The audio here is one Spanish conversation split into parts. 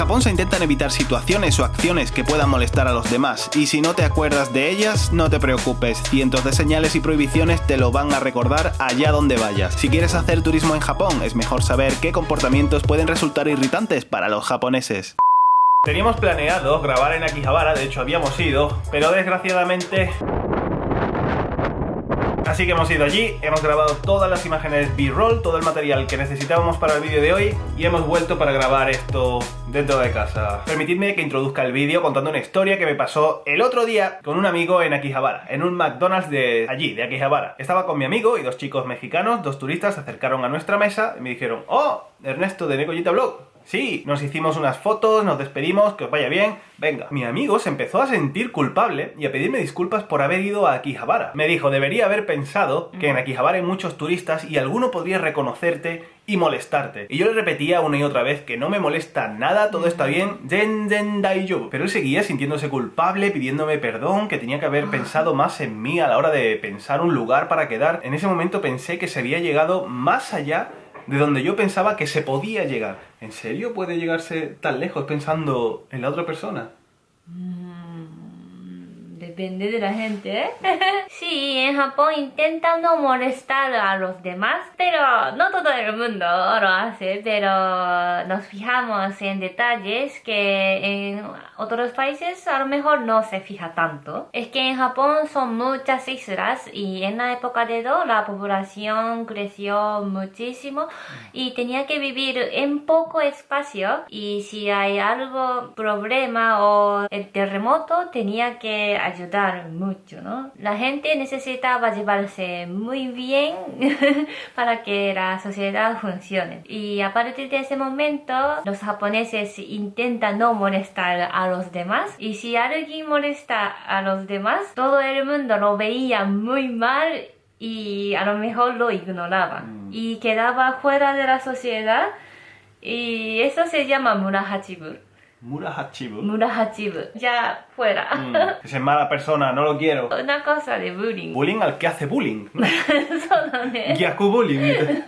Japón se intentan evitar situaciones o acciones que puedan molestar a los demás, y si no te acuerdas de ellas, no te preocupes, cientos de señales y prohibiciones te lo van a recordar allá donde vayas. Si quieres hacer turismo en Japón, es mejor saber qué comportamientos pueden resultar irritantes para los japoneses. Teníamos planeado grabar en Akihabara, de hecho habíamos ido, pero desgraciadamente... Así que hemos ido allí, hemos grabado todas las imágenes B-roll, todo el material que necesitábamos para el vídeo de hoy y hemos vuelto para grabar esto dentro de casa. Permitidme que introduzca el vídeo contando una historia que me pasó el otro día con un amigo en Akihabara, en un McDonald's de allí, de Akihabara. Estaba con mi amigo y dos chicos mexicanos, dos turistas, se acercaron a nuestra mesa y me dijeron: ¡Oh, Ernesto de Nekoyita Vlog! Sí, nos hicimos unas fotos, nos despedimos, que os vaya bien, venga. Mi amigo se empezó a sentir culpable y a pedirme disculpas por haber ido a Akihabara. Me dijo, debería haber pensado que en Akihabara hay muchos turistas y alguno podría reconocerte y molestarte. Y yo le repetía una y otra vez que no me molesta nada, todo está bien, zen daijoubu. Pero él seguía sintiéndose culpable, pidiéndome perdón, que tenía que haber pensado más en mí a la hora de pensar un lugar para quedar. En ese momento pensé que se había llegado más allá de donde yo pensaba que se podía llegar. ¿En serio puede llegarse tan lejos pensando en la otra persona? Depende de la gente, ¿eh? Sí, en Japón intentan no molestar a los demás, pero no todo el mundo lo hace, pero nos fijamos en detalles que en otros países a lo mejor no se fija tanto. Es que en Japón son muchas islas y en la época de Edo la población creció muchísimo y tenía que vivir en poco espacio, y si hay algo problema o el terremoto tenía que ayudar mucho, ¿no? La gente necesitaba llevarse muy bien para que la sociedad funcione. Y a partir de ese momento, los japoneses intentan no molestar a los demás. Y si alguien molesta a los demás, todo el mundo lo veía muy mal y a lo mejor lo ignoraba. Y quedaba fuera de la sociedad. Y eso se llama murahachibu. Murahachibu. Murahachibu. Ya fuera. Esa es mala persona, no lo quiero. Una cosa de bullying. Bullying al que hace bullying. Solamente. Gyaku bullying.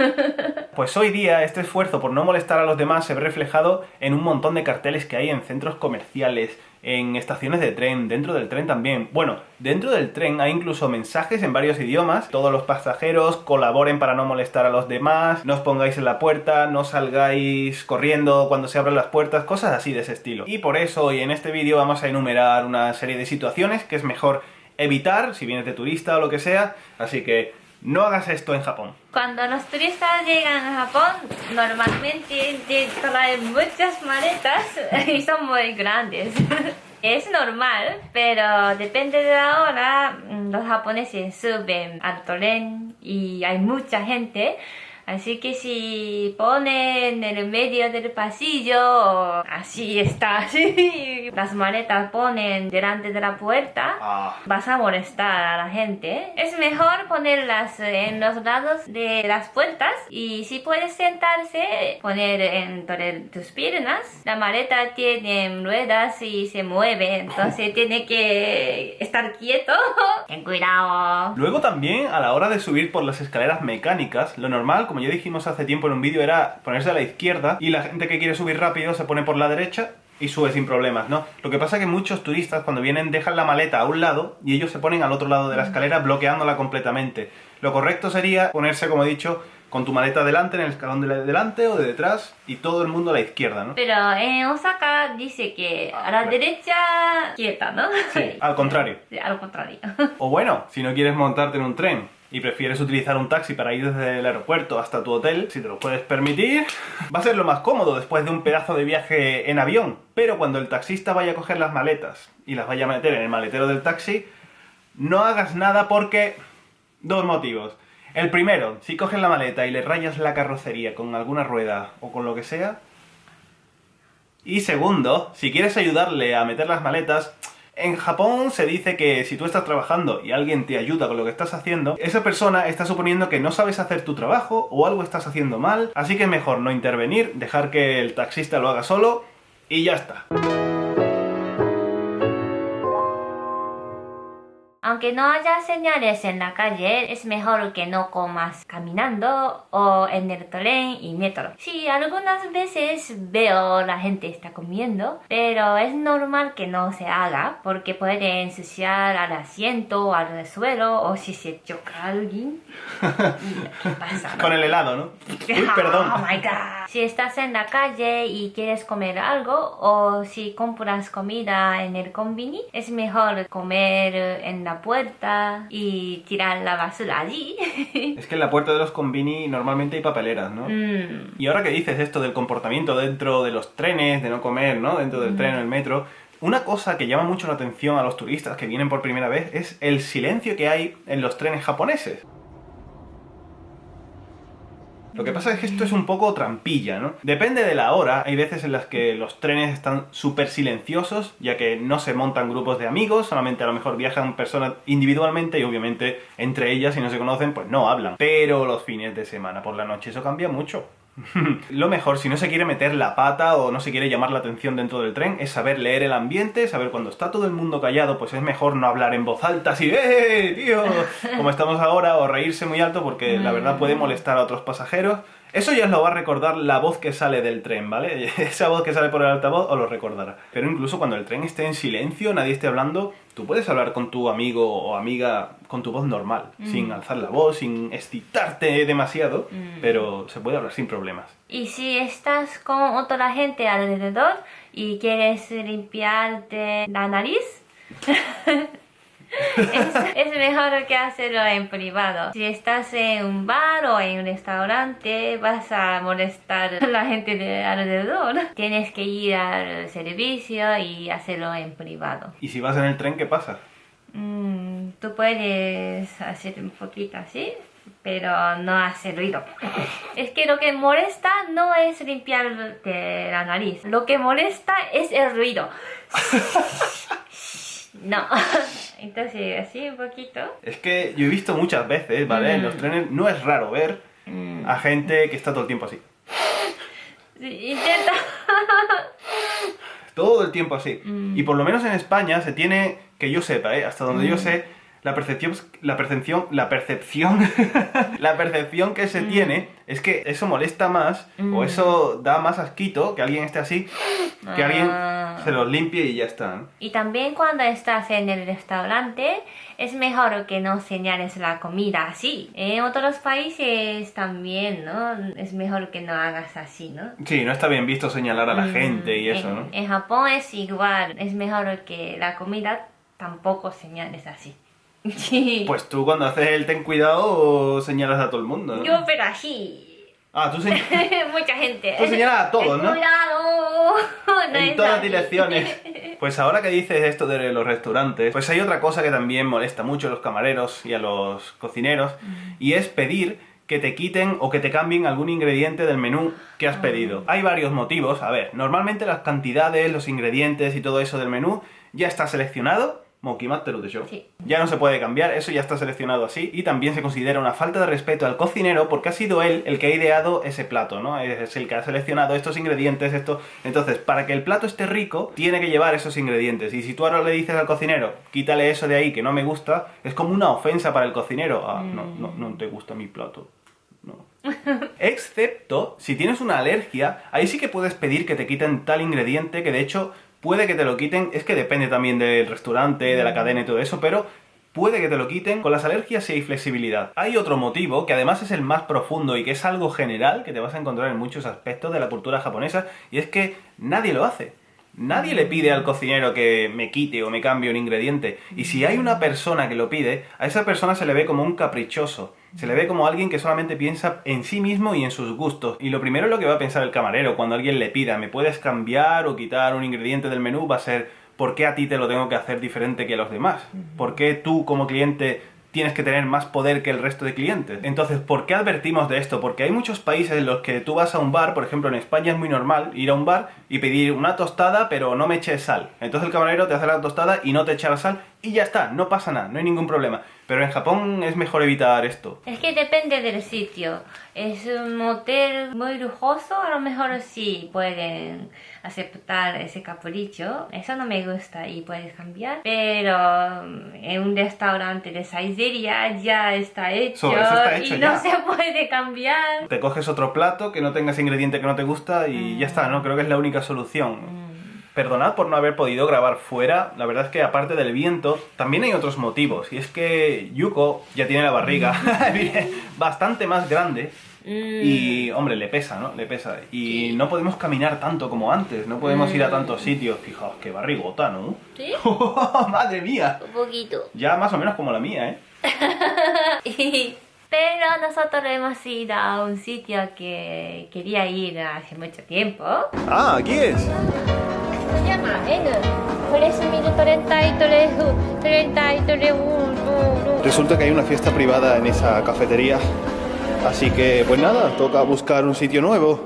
Pues hoy día este esfuerzo por no molestar a los demás se ve reflejado en un montón de carteles que hay en centros comerciales, en estaciones de tren, dentro del tren también. Bueno, dentro del tren hay incluso mensajes en varios idiomas. Todos los pasajeros colaboren para no molestar a los demás, no os pongáis en la puerta, no salgáis corriendo cuando se abran las puertas, cosas así de ese estilo. Y por eso hoy en este vídeo vamos a enumerar una serie de situaciones que es mejor evitar si vienes de turista o lo que sea, así que no hagas esto en Japón. Cuando los turistas llegan a Japón, normalmente traen muchas maletas y son muy grandes. Es normal, pero depende de la hora, los japoneses suben al tren y hay mucha gente. Así que si ponen en el medio del pasillo, así está, así, las maletas ponen delante de la puerta, vas a molestar a la gente. Es mejor ponerlas en los lados de las puertas, y si puedes sentarse, poner entre tus piernas. La maleta tiene ruedas y se mueve, entonces tiene que estar quieto. Ten cuidado. Luego también, a la hora de subir por las escaleras mecánicas, lo normal, como ya dijimos hace tiempo en un vídeo, era ponerse a la izquierda, y la gente que quiere subir rápido se pone por la derecha y sube sin problemas, ¿no? Lo que pasa es que muchos turistas cuando vienen dejan la maleta a un lado y ellos se ponen al otro lado de la escalera bloqueándola completamente. Lo correcto sería ponerse, como he dicho, con tu maleta delante, en el escalón de delante o de detrás, y todo el mundo a la izquierda, ¿no? Pero en Osaka dice que a la derecha quieta, ¿no? Sí, al contrario. Sí, al contrario. O bueno, si no quieres montarte en un tren y prefieres utilizar un taxi para ir desde el aeropuerto hasta tu hotel, si te lo puedes permitir, va a ser lo más cómodo después de un pedazo de viaje en avión. Pero cuando el taxista vaya a coger las maletas y las vaya a meter en el maletero del taxi, no hagas nada porque... Dos motivos. El primero, si coges la maleta y le rayas la carrocería con alguna rueda o con lo que sea. Y segundo, si quieres ayudarle a meter las maletas... En Japón se dice que si tú estás trabajando y alguien te ayuda con lo que estás haciendo, esa persona está suponiendo que no sabes hacer tu trabajo o algo estás haciendo mal, así que es mejor no intervenir, dejar que el taxista lo haga solo y ya está. Aunque no haya señales en la calle, es mejor que no comas caminando o en el tren y metro. Sí, algunas veces veo la gente está comiendo, pero es normal que no se haga porque puede ensuciar al asiento o al suelo o si se choca a alguien. ¿Qué pasa, no? Con el helado, ¿no? Uy, perdón. Oh my god. Si estás en la calle y quieres comer algo o si compras comida en el convini, es mejor comer en la puerta y tirar la basura allí. Es que en la puerta de los convini normalmente hay papeleras, ¿no? Y ahora que dices esto del comportamiento dentro de los trenes, de no comer, ¿no? Dentro del tren o el metro, una cosa que llama mucho la atención a los turistas que vienen por primera vez es el silencio que hay en los trenes japoneses. Lo que pasa es que esto es un poco trampilla, ¿no? Depende de la hora, hay veces en las que los trenes están súper silenciosos, ya que no se montan grupos de amigos, solamente a lo mejor viajan personas individualmente y obviamente entre ellas, si no se conocen, pues no hablan. Pero los fines de semana por la noche eso cambia mucho. Lo mejor, si no se quiere meter la pata o no se quiere llamar la atención dentro del tren, es saber leer el ambiente, saber cuando está todo el mundo callado, pues es mejor no hablar en voz alta así, tío! Como estamos ahora, o reírse muy alto porque la verdad puede molestar a otros pasajeros. Eso ya os lo va a recordar la voz que sale del tren, ¿vale? Esa voz que sale por el altavoz os lo recordará. Pero incluso cuando el tren esté en silencio, nadie esté hablando, tú puedes hablar con tu amigo o amiga con tu voz normal, sin alzar la voz, sin excitarte demasiado, pero se puede hablar sin problemas. Y si estás con otra gente alrededor y quieres limpiarte la nariz, es mejor que hacerlo en privado. Si estás en un bar o en un restaurante, vas a molestar a la gente de alrededor. Tienes que ir al servicio y hacerlo en privado. ¿Y si vas en el tren, qué pasa? Tú puedes hacer un poquito así, pero no hace ruido. Es que lo que molesta no es limpiarte la nariz. Lo que molesta es el ruido. No. Entonces, así un poquito. Es que yo he visto muchas veces, ¿vale? En los trenes no es raro ver a gente que está todo el tiempo así. Sí, intenta. Todo el tiempo así. Y por lo menos en España se tiene, que yo sepa, hasta donde yo sé, la percepción que se tiene es que eso molesta más o eso da más asquito que alguien esté así, que alguien se los limpie y ya está, ¿no? Y también cuando estás en el restaurante es mejor que no señales la comida así. En otros países también, ¿no? Es mejor que no hagas así, ¿no? Sí, no está bien visto señalar a la gente y eso, ¿no? En Japón es igual. Es mejor que la comida tampoco señales así. Pues tú cuando haces el ten cuidado señalas a todo el mundo, ¿no? Yo, pero así. Ah, tú señalas. Mucha gente. Tú señalas a todos, ¿no? ¡Cuidado! No En es todas las así. direcciones. Pues ahora que dices esto de los restaurantes, pues hay otra cosa que también molesta mucho a los camareros y a los cocineros, y es pedir que te quiten o que te cambien algún ingrediente del menú que has pedido. Hay varios motivos. A ver, normalmente las cantidades, los ingredientes y todo eso del menú ya está seleccionado. Sí. Ya no se puede cambiar, eso ya está seleccionado así, y también se considera una falta de respeto al cocinero porque ha sido él el que ha ideado ese plato, ¿no? Es el que ha seleccionado estos ingredientes, esto. Entonces, para que el plato esté rico, tiene que llevar esos ingredientes, y si tú ahora le dices al cocinero, quítale eso de ahí que no me gusta, es como una ofensa para el cocinero. Ah, no te gusta mi plato. No. Excepto si tienes una alergia, ahí sí que puedes pedir que te quiten tal ingrediente que de hecho puede que te lo quiten, es que depende también del restaurante, de la cadena y todo eso, pero puede que te lo quiten. Con las alergias sí hay flexibilidad. Hay otro motivo, que además es el más profundo y que es algo general, que te vas a encontrar en muchos aspectos de la cultura japonesa, y es que nadie lo hace. Nadie le pide al cocinero que me quite o me cambie un ingrediente. Y si hay una persona que lo pide, a esa persona se le ve como un caprichoso. Se le ve como alguien que solamente piensa en sí mismo y en sus gustos. Y lo primero lo que va a pensar el camarero cuando alguien le pida ¿me puedes cambiar o quitar un ingrediente del menú? Va a ser ¿por qué a ti te lo tengo que hacer diferente que a los demás? ¿Por qué tú como cliente tienes que tener más poder que el resto de clientes? Entonces, ¿por qué advertimos de esto? Porque hay muchos países en los que tú vas a un bar, por ejemplo en España es muy normal ir a un bar y pedir una tostada pero no me eches sal. Entonces el camarero te hace la tostada y no te echa la sal y ya está, no pasa nada, no hay ningún problema. Pero en Japón es mejor evitar esto. Es que depende del sitio. Es un hotel muy lujoso, a lo mejor sí pueden aceptar ese capricho. Eso no me gusta y puedes cambiar. Pero en un restaurante de Saizeriya ya está hecho, Eso está hecho y ya. no se puede cambiar. Te coges otro plato que no tenga ese ingrediente que no te gusta y ya está, ¿no? Creo que es la única solución. Perdonad por no haber podido grabar fuera, la verdad es que aparte del viento, también hay otros motivos. Y es que Yuko ya tiene la barriga bastante más grande y, hombre, le pesa, ¿no? Le pesa. Y no podemos caminar tanto como antes, no podemos ir a tantos sitios. Fijaos, qué barrigota, ¿no? ¿Sí? ¡Madre mía! Un poquito. Ya más o menos como la mía, ¿eh? Pero nosotros hemos ido a un sitio que quería ir hace mucho tiempo. Ah, aquí es. Se llama N. 3333. Resulta que hay una fiesta privada en esa cafetería. Así que, pues nada, toca buscar un sitio nuevo.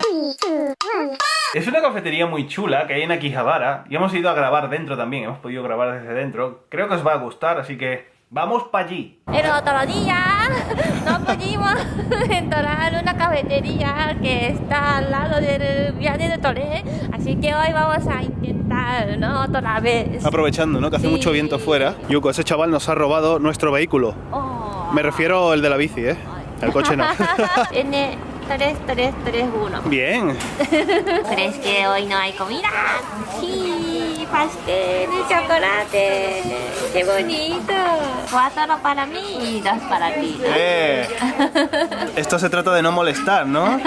Es una cafetería muy chula que hay en Akihabara y hemos ido a grabar dentro también, hemos podido grabar desde dentro. Creo que os va a gustar, así que vamos para allí. El otro día no pudimos entrar a una cafetería que está al lado del viaje de Torre, así que hoy vamos a intentar, ¿no? Otra vez. Aprovechando, ¿no? Que hace Sí. mucho viento fuera. Yuko, ese chaval nos ha robado nuestro vehículo. Oh. Me refiero al de la bici, ¿eh? El coche no. N3331. Bien. ¿Crees que hoy no hay comida? Sí, pastel de chocolate. ¡Qué bonito! 4 para mí y 2 para ti. Esto se trata de no molestar, ¿no?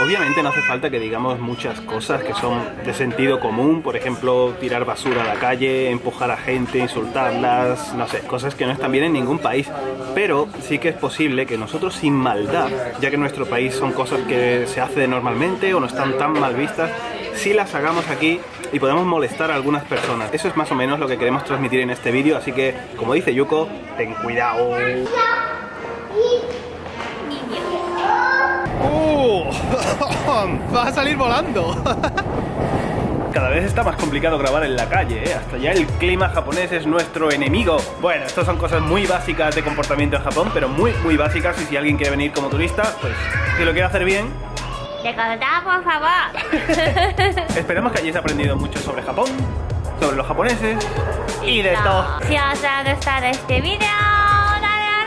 Obviamente no hace falta que digamos muchas cosas que son de sentido común, por ejemplo, tirar basura a la calle, empujar a gente, insultarlas, no sé, cosas que no están bien en ningún país. Pero sí que es posible que nosotros sin maldad, ya que en nuestro país son cosas que se hacen normalmente o no están tan mal vistas, sí las hagamos aquí y podemos molestar a algunas personas. Eso es más o menos lo que queremos transmitir en este vídeo, así que, como dice Yuko, ten cuidado. ¡Vas a salir volando! Cada vez está más complicado grabar en la calle, ¿eh? Hasta ya el clima japonés es nuestro enemigo. Bueno, estas son cosas muy básicas de comportamiento en Japón, pero muy básicas, y si alguien quiere venir como turista, pues si lo quiere hacer bien... Recordad, por favor. Esperemos que hayáis aprendido mucho sobre Japón, sobre los japoneses y de todo. Si os ha gustado este vídeo, dale a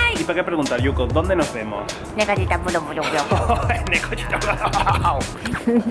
like. ¿Y para qué preguntar, Yuko? ¿Dónde nos vemos? Necesita